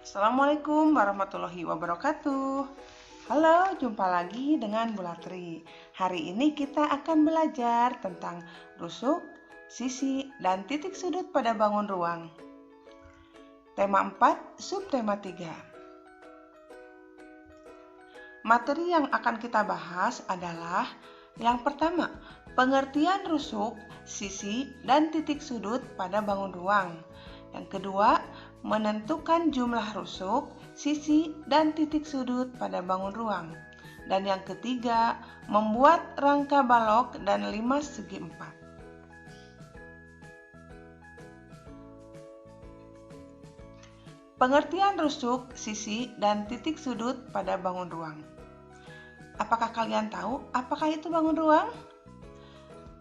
Assalamualaikum warahmatullahi wabarakatuh. Halo, jumpa lagi dengan Bu Latri. Hari ini kita akan belajar tentang rusuk, sisi, dan titik sudut pada bangun ruang. Tema 4, subtema 3. Materi yang akan kita bahas adalah yang pertama, pengertian rusuk, sisi, dan titik sudut pada bangun ruang. Yang kedua, menentukan jumlah rusuk, sisi, dan titik sudut pada bangun ruang. Dan yang ketiga, membuat rangka balok dan 5 segi 4. Pengertian rusuk, sisi, dan titik sudut pada bangun ruang. Apakah kalian tahu apakah itu bangun ruang?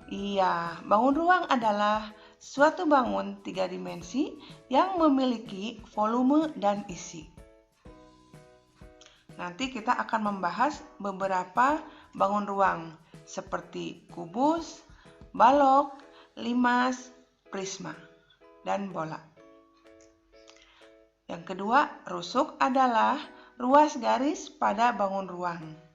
Iya, bangun ruang adalah suatu bangun 3 dimensi yang memiliki volume dan isi. Nanti kita akan membahas beberapa bangun ruang seperti kubus, balok, limas, prisma, dan bola. Yang kedua, rusuk adalah ruas garis pada bangun ruang.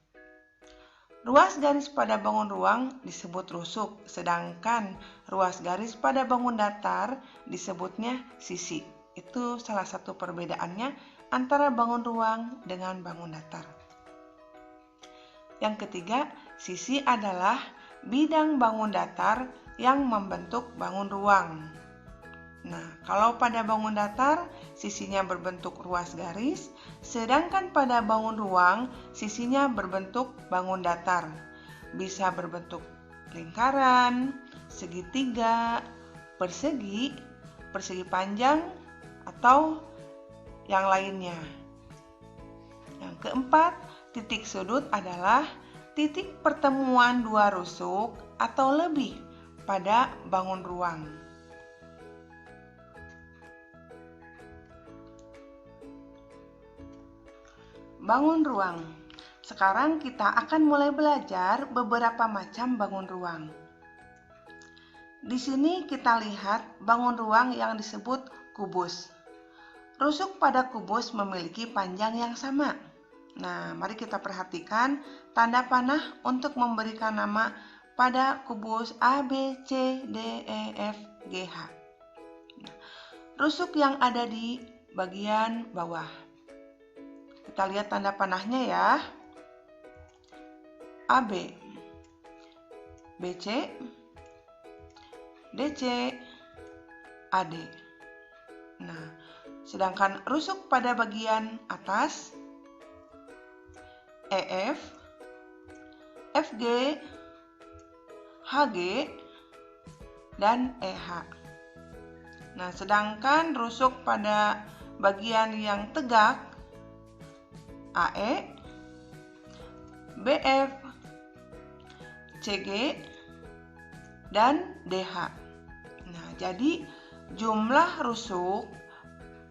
Ruas garis pada bangun ruang disebut rusuk, sedangkan ruas garis pada bangun datar disebutnya sisi. Itu salah satu perbedaannya antara bangun ruang dengan bangun datar. Yang ketiga, sisi adalah bidang bangun datar yang membentuk bangun ruang. Nah, kalau pada bangun datar, sisinya berbentuk ruas garis, sedangkan pada bangun ruang, sisinya berbentuk bangun datar. Bisa berbentuk lingkaran, segitiga, persegi, persegi panjang, atau yang lainnya. Yang keempat, titik sudut adalah titik pertemuan dua rusuk atau lebih pada bangun ruang. Bangun ruang. Sekarang kita akan mulai belajar beberapa macam bangun ruang. Di sini kita lihat bangun ruang yang disebut kubus. Rusuk pada kubus memiliki panjang yang sama. Nah, mari kita perhatikan tanda panah untuk memberikan nama pada kubus A, B, C, D, E, F, G, H. Nah, rusuk yang ada di bagian bawah. Kita lihat tanda panahnya ya. AB, BC, DC, AD. Nah, sedangkan rusuk pada bagian atas EF, FG, HG, dan EH. Nah, sedangkan rusuk pada bagian yang tegak AE, BF, CG, dan DH. Nah, jadi jumlah rusuk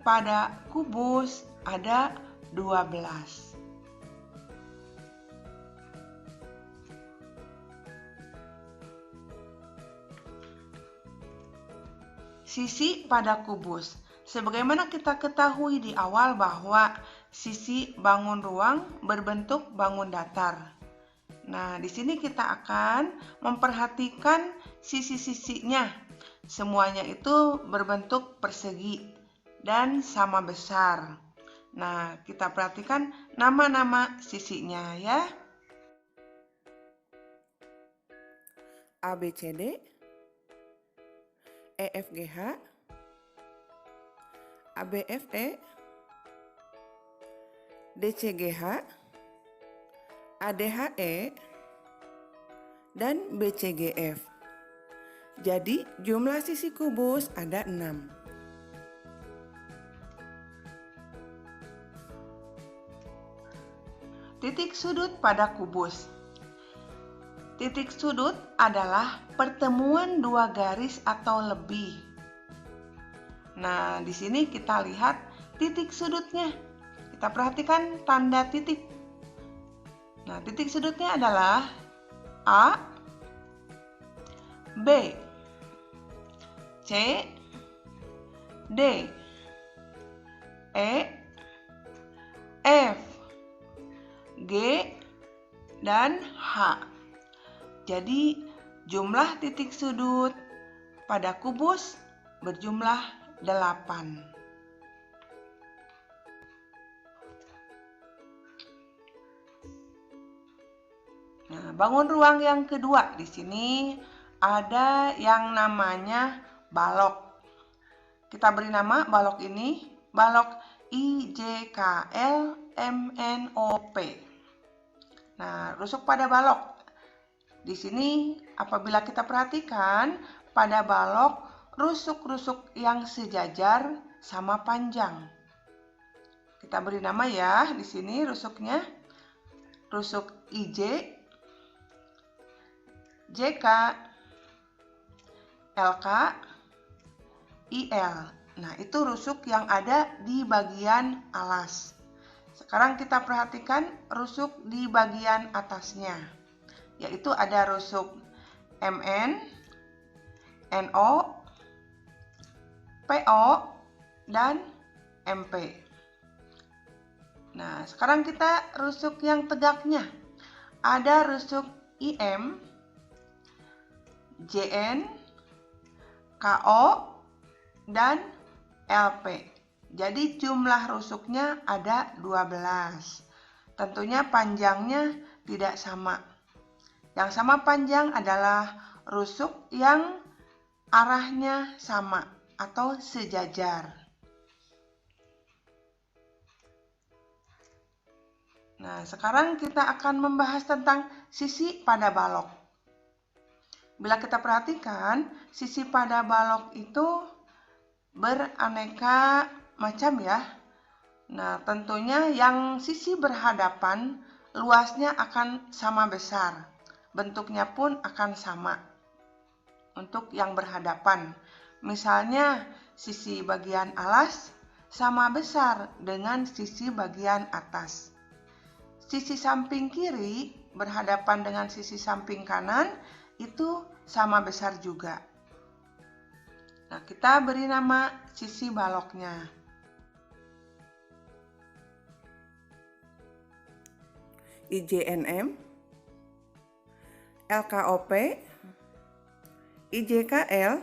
pada kubus ada 12. Sisi pada kubus. Sebagaimana kita ketahui di awal bahwa sisi bangun ruang berbentuk bangun datar. Nah, di sini kita akan memperhatikan sisi-sisinya. Semuanya itu berbentuk persegi dan sama besar. Nah, kita perhatikan nama-nama sisinya ya. ABCD, EFGH, ABFE, DCGH, ADHE, dan BCGF. Jadi jumlah sisi kubus ada 6. Titik sudut pada kubus. Titik sudut adalah pertemuan dua garis atau lebih. Nah, di sini kita lihat titik sudutnya. Kita perhatikan tanda titik. Nah, titik sudutnya adalah A, B, C, D, E, F, G, dan H. Jadi jumlah titik sudut pada kubus berjumlah 8. Nah, bangun ruang yang kedua di sini ada yang namanya balok. Kita beri nama balok ini balok IJKL-MNOP. Nah, rusuk pada balok. Di sini apabila kita perhatikan pada balok rusuk-rusuk yang sejajar sama panjang. Kita beri nama ya di sini rusuknya. Rusuk IJ, JK, LK, IL. Nah, itu rusuk yang ada di bagian alas. Sekarang kita perhatikan rusuk di bagian atasnya, yaitu ada rusuk MN, NO, PO, dan MP. Nah, sekarang kita rusuk yang tegaknya. Ada rusuk IM, JN, KO, dan LP. Jadi jumlah rusuknya ada 12. Tentunya panjangnya tidak sama. Yang sama panjang adalah rusuk yang arahnya sama atau sejajar. Nah, sekarang kita akan membahas tentang sisi pada balok. Bila kita perhatikan, sisi pada balok itu beraneka macam ya. Nah, tentunya yang sisi berhadapan luasnya akan sama besar. Bentuknya pun akan sama untuk yang berhadapan. Misalnya, sisi bagian alas sama besar dengan sisi bagian atas. Sisi samping kiri berhadapan dengan sisi samping kanan itu sama besar juga. Nah, kita beri nama sisi baloknya. IJNM, LKOP, IJKL,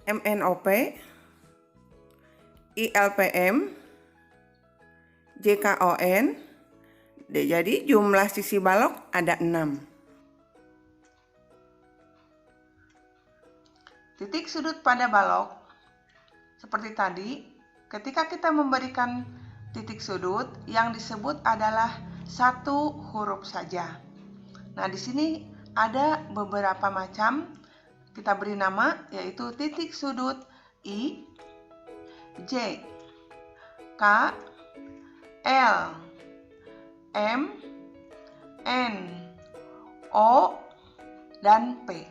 MNOP, ILPM, JKON. Jadi jumlah sisi balok ada 6. Titik sudut pada balok seperti tadi, ketika kita memberikan titik sudut yang disebut adalah satu huruf saja. Nah, di sini ada beberapa macam, kita beri nama yaitu titik sudut I, J, K, L, M, N, O, dan P.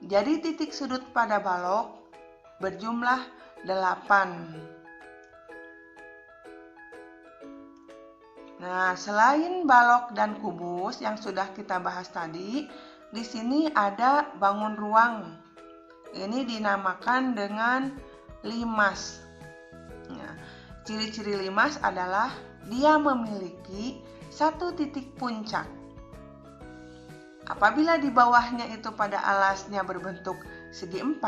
Jadi titik sudut pada balok berjumlah 8. Nah, selain balok dan kubus yang sudah kita bahas tadi, di sini ada bangun ruang. Ini dinamakan dengan limas. Nah, ciri-ciri limas adalah dia memiliki satu titik puncak. Apabila di bawahnya itu pada alasnya berbentuk segi 4,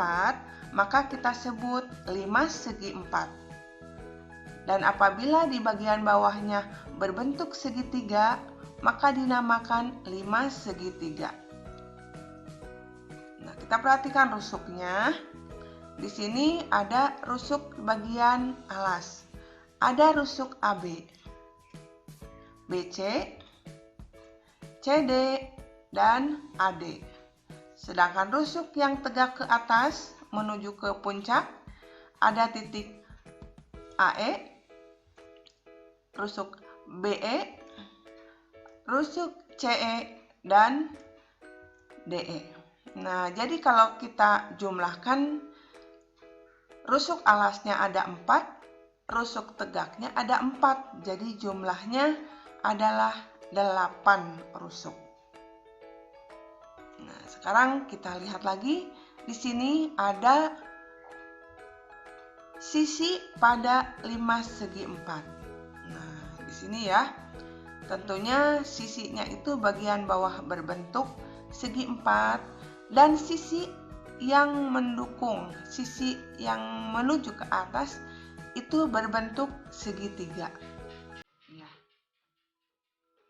maka kita sebut limas segi 4. Dan apabila di bagian bawahnya berbentuk segitiga, maka dinamakan limas segitiga. Nah, kita perhatikan rusuknya. Di sini ada rusuk bagian alas. Ada rusuk AB, BC, CD, dan AD. Sedangkan rusuk yang tegak ke atas menuju ke puncak ada titik AE, rusuk BE, rusuk CE, dan DE. Nah, jadi kalau kita jumlahkan, rusuk alasnya ada 4, rusuk tegaknya ada 4. Jadi jumlahnya adalah 8 rusuk. Nah, sekarang kita lihat lagi. Di sini ada sisi pada limas segi 4. sini ya. Tentunya sisinya itu bagian bawah berbentuk segi 4 dan sisi yang mendukung, sisi yang menuju ke atas itu berbentuk segitiga. Ya.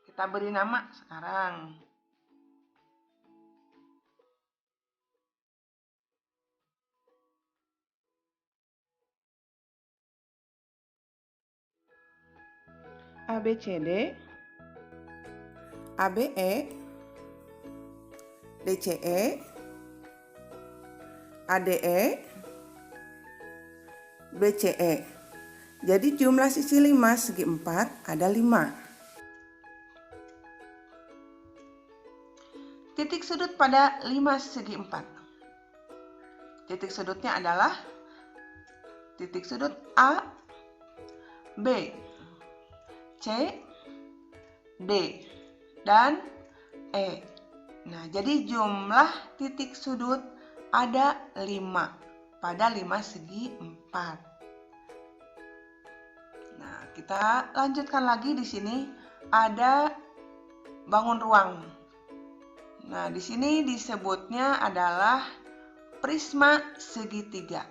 Kita beri nama sekarang. ABCD, ABE, DCE, ADE, BCE. Jadi jumlah sisi 5 segi 4 ada 5. Titik sudut pada 5 segi 4. Titik sudutnya adalah titik sudut A, B, C, D, dan E. Nah, jadi jumlah titik sudut ada 5 pada 5 segi 4. Nah, kita lanjutkan lagi di sini ada bangun ruang. Nah, di sini disebutnya adalah prisma segitiga.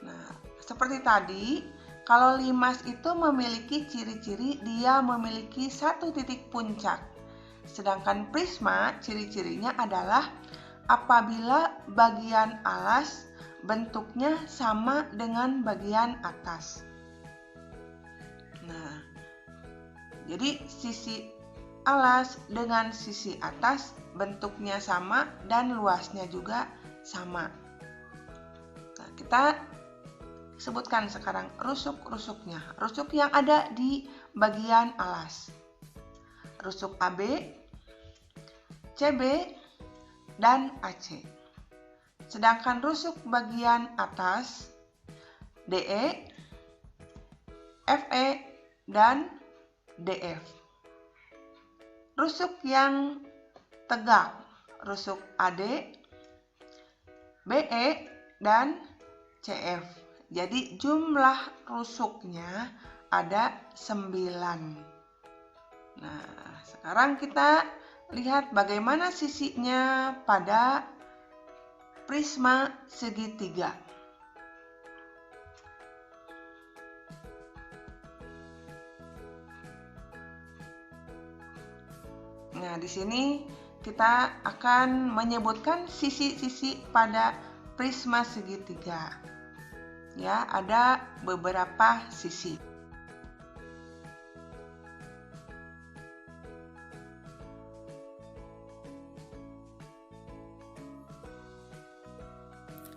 Nah, seperti tadi, kalau limas itu memiliki ciri-ciri dia memiliki satu titik puncak. Sedangkan prisma ciri-cirinya adalah apabila bagian alas bentuknya sama dengan bagian atas. Nah, jadi sisi alas dengan sisi atas bentuknya sama dan luasnya juga sama. Nah, kita sebutkan sekarang rusuk-rusuknya. Rusuk yang ada di bagian alas. Rusuk AB, CB, dan AC. Sedangkan rusuk bagian atas DE, FE, dan DF. Rusuk yang tegak, rusuk AD, BE, dan CF. Jadi jumlah rusuknya ada 9. Nah, sekarang kita lihat bagaimana sisinya pada prisma segitiga. Nah, di sini kita akan menyebutkan sisi-sisi pada prisma segitiga. Ya, ada beberapa sisi.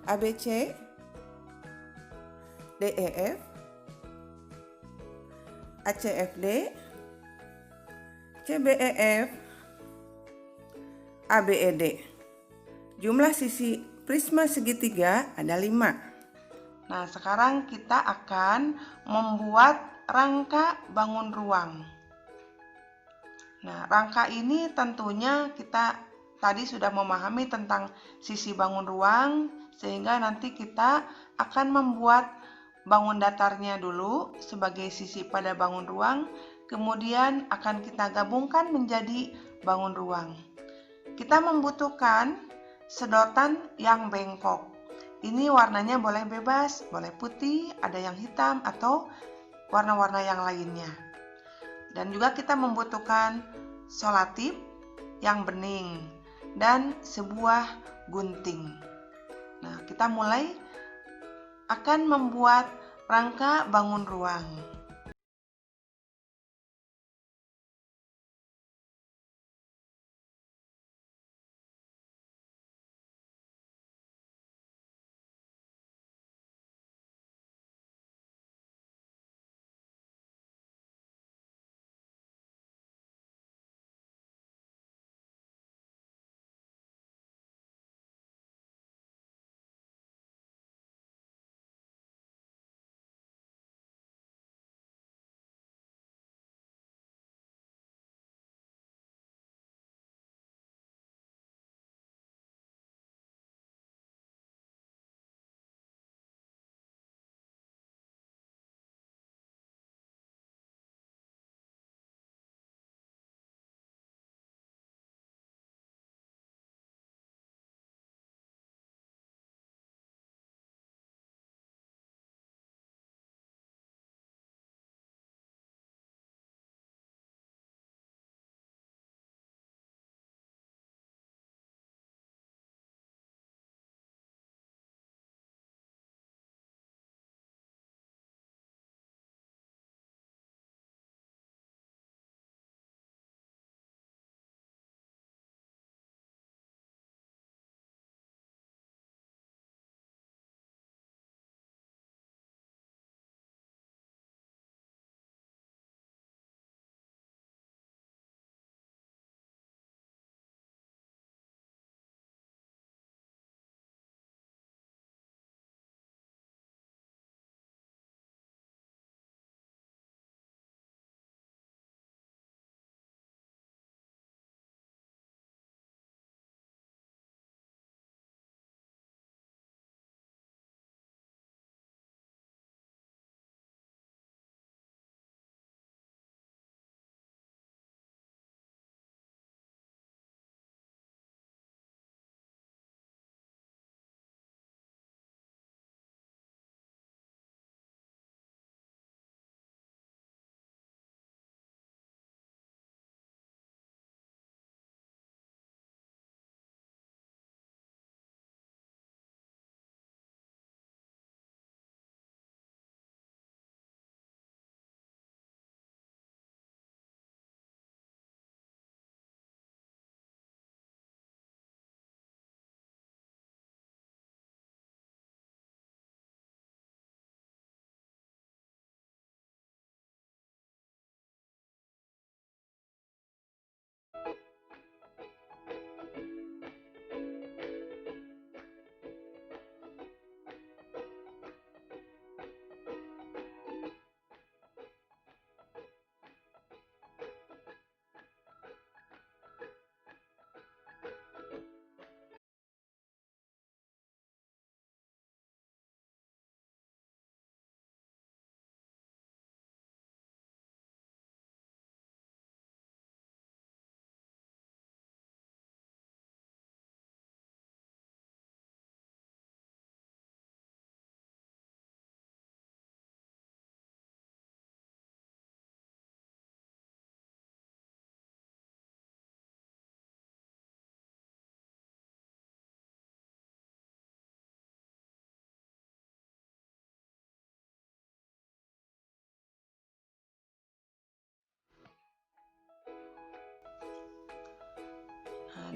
ABC, DEF, ACFD, CBEF, ABED. Jumlah sisi prisma segitiga ada 5. Nah, sekarang kita akan membuat rangka bangun ruang. Nah, rangka ini tentunya kita tadi sudah memahami tentang sisi bangun ruang, sehingga nanti kita akan membuat bangun datarnya dulu sebagai sisi pada bangun ruang, kemudian akan kita gabungkan menjadi bangun ruang. Kita membutuhkan sedotan yang bengkok. Ini warnanya boleh bebas, boleh putih, ada yang hitam, atau warna-warna yang lainnya. Dan juga kita membutuhkan solatip yang bening dan sebuah gunting. Nah, kita mulai akan membuat rangka bangun ruang.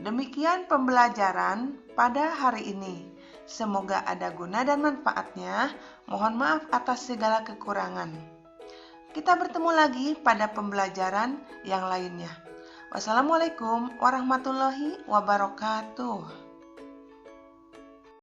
Demikian pembelajaran pada hari ini. Semoga ada guna dan manfaatnya. Mohon maaf atas segala kekurangan. Kita bertemu lagi pada pembelajaran yang lainnya. Wassalamualaikum warahmatullahi wabarakatuh.